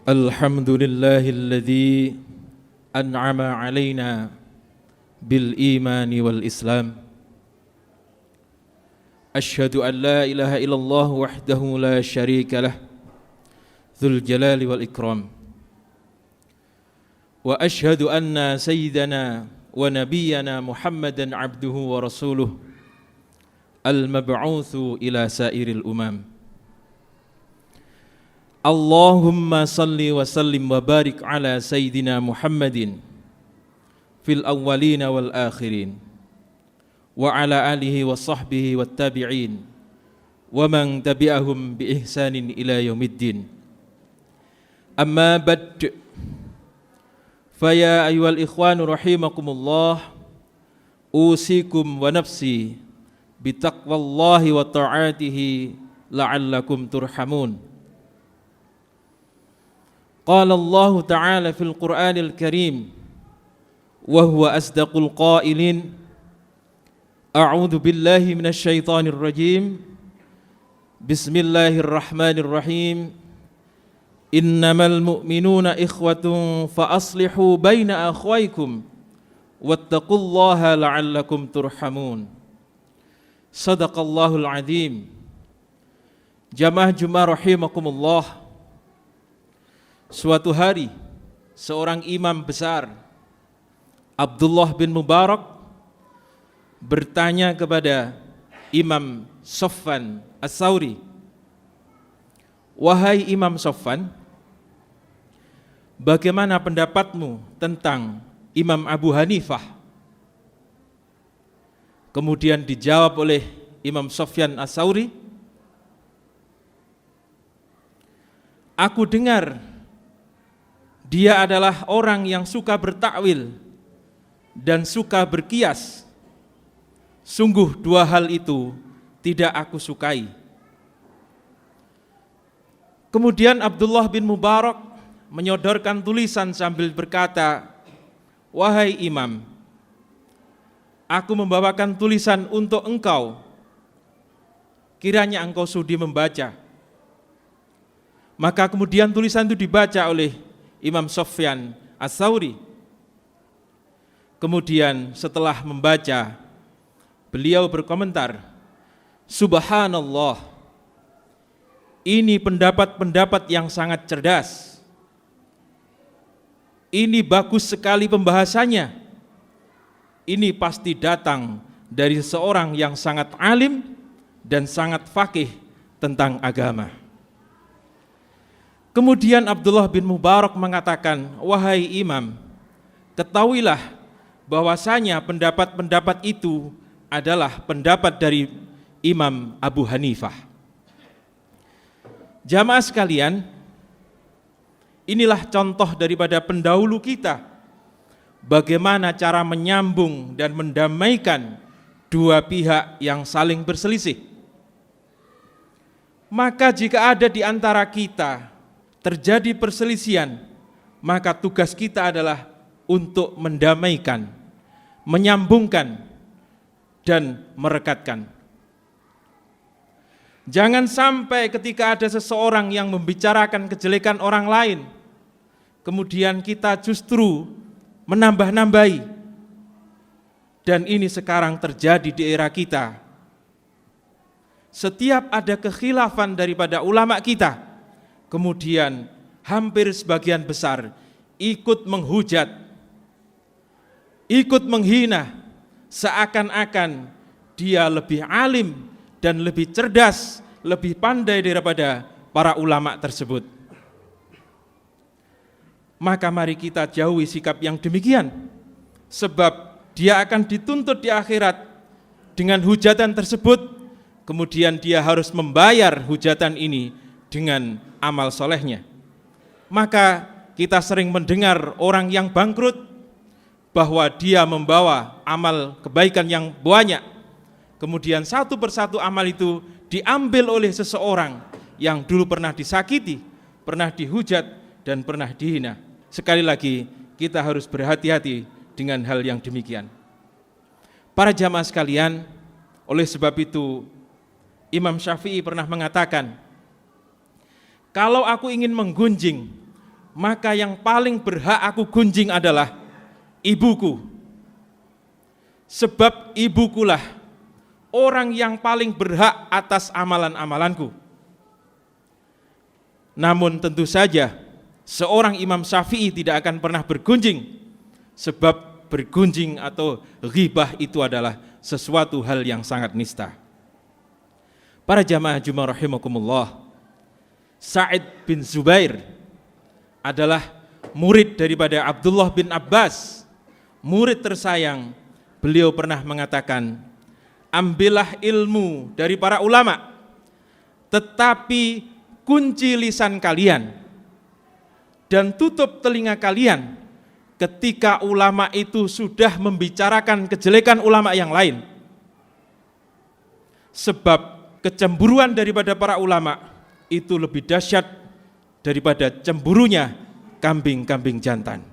الحمد لله الذي أنعم علينا بالإيمان والإسلام. أشهد أن لا إله إلا الله وحده لا شريك له ذو الجلال والإكرام. وأشهد أن سيدنا ونبينا محمدا عبده ورسوله المبعوث إلى سائر الأمم. Allahumma salli wa sallim wa barik ala Sayyidina Muhammadin fil awwalina wal akhirin wa ala alihi wa sahbihi wa tabi'in wa man tabi'ahum bi ihsanin ila yaumiddin. Amma ba'd, faya ayyuhal ikhwanu rahimakumullah, usikum wa nafsi bitaqwallahi wa ta'atihi la'allakum turhamun. Qala Allah Ta'ala fil Qur'anil Karim wa huwa asdaqul qailin, a'udzu billahi minasy syaithanir rajim, bismillahirrahmanirrahim, innamal mu'minuna ikhwatun fa aslihu baina akhwaykum wattaqullaha la'allakum turhamun. Sadaqallahul azim. Jamaah Jumat rahimakumullah. Suatu hari seorang imam besar, Abdullah bin Mubarak, bertanya kepada Imam Sofwan As-Sauri, "Wahai Imam Sofwan, bagaimana pendapatmu tentang Imam Abu Hanifah?" Kemudian dijawab oleh Imam Sofwan As-Sauri, "Aku dengar dia adalah orang yang suka bertakwil dan suka berkias. Sungguh dua hal itu tidak aku sukai." Kemudian Abdullah bin Mubarak menyodorkan tulisan sambil berkata, "Wahai Imam, aku membawakan tulisan untuk engkau. Kiranya engkau sudi membaca." Maka kemudian tulisan itu dibaca oleh Imam Sofwan As-Sauri. Kemudian setelah membaca, beliau berkomentar, "Subhanallah, ini pendapat-pendapat yang sangat cerdas. Ini bagus sekali pembahasannya. Ini pasti datang dari seorang yang sangat alim dan sangat faqih tentang agama." Kemudian Abdullah bin Mubarak mengatakan, "Wahai Imam, ketahuilah bahwasanya pendapat-pendapat itu adalah pendapat dari Imam Abu Hanifah." Jamaah sekalian, inilah contoh daripada pendahulu kita, bagaimana cara menyambung dan mendamaikan dua pihak yang saling berselisih. Maka jika ada di antara kita terjadi perselisihan, maka tugas kita adalah untuk mendamaikan, menyambungkan, dan merekatkan. Jangan sampai ketika ada seseorang yang membicarakan kejelekan orang lain, kemudian kita justru menambah-nambahi. Dan ini sekarang terjadi di era kita. Setiap ada kekhilafan daripada ulama kita, kemudian hampir sebagian besar ikut menghujat, ikut menghina, seakan-akan dia lebih alim dan lebih cerdas, lebih pandai daripada para ulama tersebut. Maka mari kita jauhi sikap yang demikian, sebab dia akan dituntut di akhirat dengan hujatan tersebut, kemudian dia harus membayar hujatan ini dengan amal solehnya. Maka kita sering mendengar orang yang bangkrut bahwa dia membawa amal kebaikan yang banyak, kemudian satu persatu amal itu diambil oleh seseorang yang dulu pernah disakiti, pernah dihujat, dan pernah dihina. Sekali lagi kita harus berhati-hati dengan hal yang demikian. Para jamaah sekalian, oleh sebab itu Imam Syafi'i pernah mengatakan, kalau aku ingin menggunjing maka yang paling berhak aku gunjing adalah ibuku. Sebab ibukulah orang yang paling berhak atas amalan-amalanku. Namun tentu saja seorang Imam Syafi'i tidak akan pernah bergunjing, sebab bergunjing atau ghibah itu adalah sesuatu hal yang sangat nista. Para jamaah Jumat rahimakumullah, Sa'id bin Zubair adalah murid daripada Abdullah bin Abbas, murid tersayang. Beliau pernah mengatakan, ambillah ilmu dari para ulama, tetapi kunci lisan kalian dan tutup telinga kalian ketika ulama itu sudah membicarakan kejelekan ulama yang lain. Sebab kecemburuan daripada para ulama itu lebih dahsyat daripada cemburunya kambing-kambing jantan.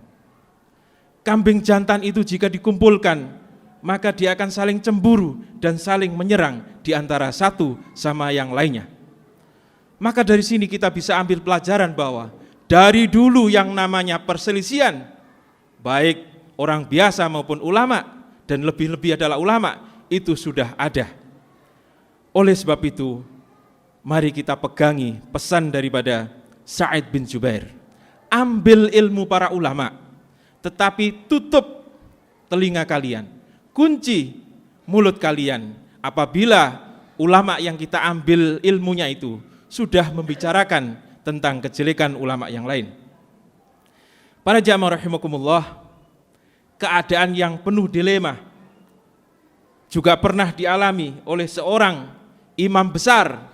Kambing jantan itu jika dikumpulkan, maka dia akan saling cemburu dan saling menyerang di antara satu sama yang lainnya. Maka dari sini kita bisa ambil pelajaran bahwa dari dulu yang namanya perselisihan, baik orang biasa maupun ulama, dan lebih-lebih adalah ulama, itu sudah ada. Oleh sebab itu, mari kita pegangi pesan daripada Sa'id bin Zubair. Ambil ilmu para ulama, tetapi tutup telinga kalian, kunci mulut kalian apabila ulama yang kita ambil ilmunya itu sudah membicarakan tentang kejelekan ulama yang lain. Para jamaah rahimakumullah, keadaan yang penuh dilema juga pernah dialami oleh seorang imam besar,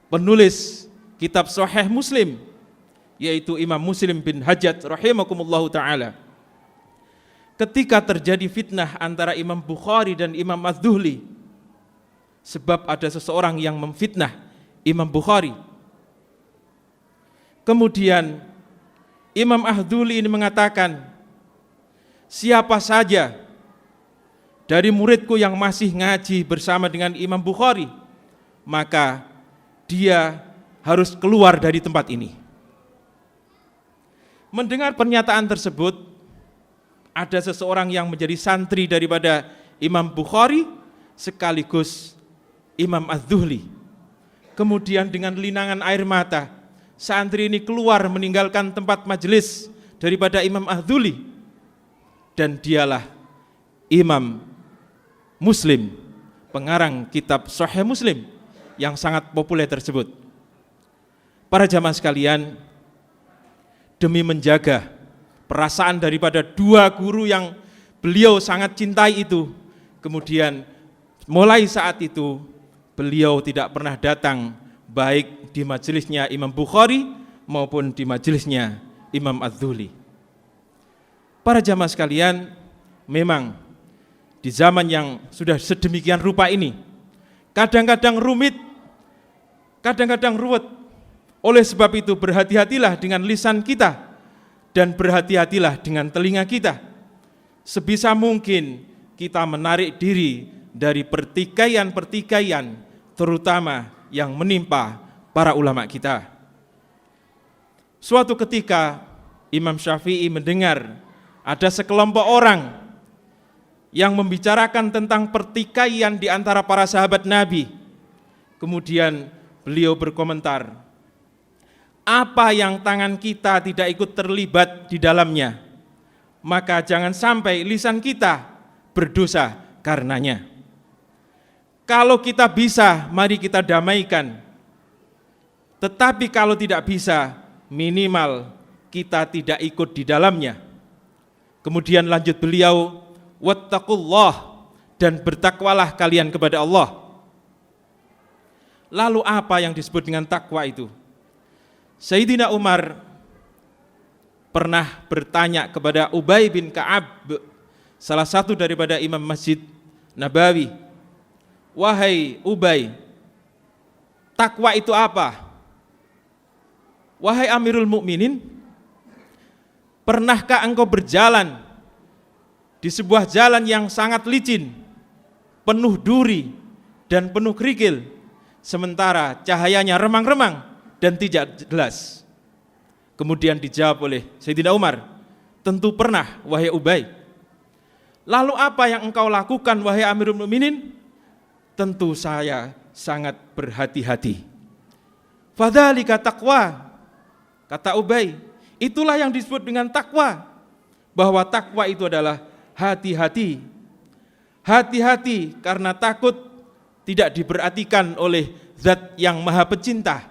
penulis kitab Sahih Muslim, yaitu Imam Muslim bin Hajjaj rahimakumullahu ta'ala. Ketika terjadi fitnah antara Imam Bukhari dan Imam Az-Zuhli, sebab ada seseorang yang memfitnah Imam Bukhari. Kemudian Imam Az-Zuhli ini mengatakan, siapa saja dari muridku yang masih ngaji bersama dengan Imam Bukhari, maka dia harus keluar dari tempat ini. Mendengar pernyataan tersebut, ada seseorang yang menjadi santri daripada Imam Bukhari sekaligus Imam Az-Zuhli. Kemudian dengan linangan air mata, santri ini keluar meninggalkan tempat majelis daripada Imam Az-Zuhli, dan dialah Imam Muslim, pengarang kitab Sahih Muslim yang sangat populer tersebut. Para jamaah sekalian, demi menjaga perasaan daripada dua guru yang beliau sangat cintai itu, kemudian mulai saat itu beliau tidak pernah datang baik di majelisnya Imam Bukhari maupun di majelisnya Imam Az-Zuhli. Para jamaah sekalian, memang di zaman yang sudah sedemikian rupa ini, kadang-kadang rumit, kadang-kadang ruwet. Oleh sebab itu berhati-hatilah dengan lisan kita dan berhati-hatilah dengan telinga kita. Sebisa mungkin kita menarik diri dari pertikaian-pertikaian, terutama yang menimpa para ulama kita. Suatu ketika Imam Syafi'i mendengar ada sekelompok orang yang membicarakan tentang pertikaian di antara para sahabat Nabi. Kemudian beliau berkomentar, apa yang tangan kita tidak ikut terlibat di dalamnya, maka jangan sampai lisan kita berdosa karenanya. Kalau kita bisa, mari kita damaikan. Tetapi kalau tidak bisa, minimal kita tidak ikut di dalamnya. Kemudian lanjut beliau, wattaqullah, dan bertakwalah kalian kepada Allah. Lalu apa yang disebut dengan takwa itu? Sayyidina Umar pernah bertanya kepada Ubay bin Ka'ab, salah satu daripada imam Masjid Nabawi, wahai Ubay, takwa itu apa? Wahai Amirul Mukminin, pernahkah engkau berjalan di sebuah jalan yang sangat licin, penuh duri dan penuh kerikil, sementara cahayanya remang-remang dan tidak jelas? Kemudian dijawab oleh Sayyidina Umar, tentu pernah wahai Ubay. Lalu apa yang engkau lakukan wahai Amirul Mukminin? Tentu saya sangat berhati-hati. Fadzalika taqwa, kata Ubay, itulah yang disebut dengan takwa. Bahwa takwa itu adalah hati-hati. Hati-hati karena takut tidak diperhatikan oleh Zat yang Maha Pecinta.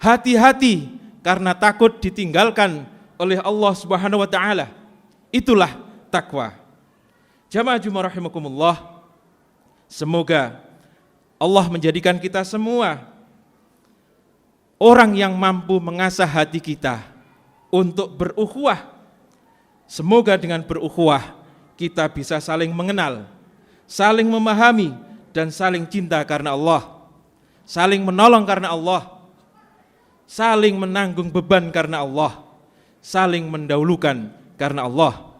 Hati-hati karena takut ditinggalkan oleh Allah Subhanahu wa taala. Itulah takwa. Jamaah Jumat rahimakumullah, semoga Allah menjadikan kita semua orang yang mampu mengasah hati kita untuk berukhuwah. Semoga dengan berukhuwah kita bisa saling mengenal, saling memahami, dan saling cinta karena Allah, saling menolong karena Allah, saling menanggung beban karena Allah, saling mendahulukan karena Allah,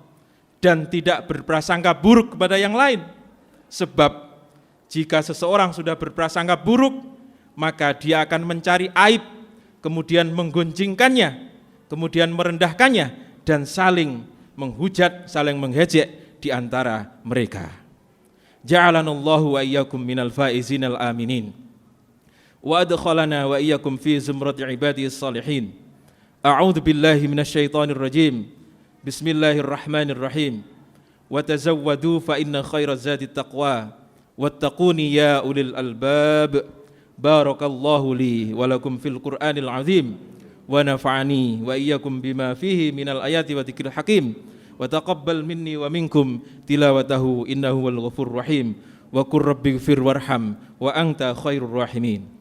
dan tidak berprasangka buruk kepada yang lain. Sebab jika seseorang sudah berprasangka buruk, maka dia akan mencari aib, kemudian menggunjingkannya, kemudian merendahkannya, dan saling menghujat, saling menghejek di antara mereka. Ja'alanallahu wa iyyakum minal faizinal aminin wa adkhalana wa iyyakum fi zumrati ibadiyis salihin. A'udzu billahi minasyaitonir rajim. Bismillahirrahmanirrahim. Wa tazawwadu fa inna khairaz zadi taqwa wattaquni ya ulil albab. Barakallahu li wa lakum fil Qur'anil azim wa nafa'ani wa iyyakum bima fihi minal ayati wa dzikril hakim. Wa taqabbal minni wa minkum tilawatahu innahu wal ghafurur rahim. Wa qur rabbighfir warham wa anta khairur rahimin.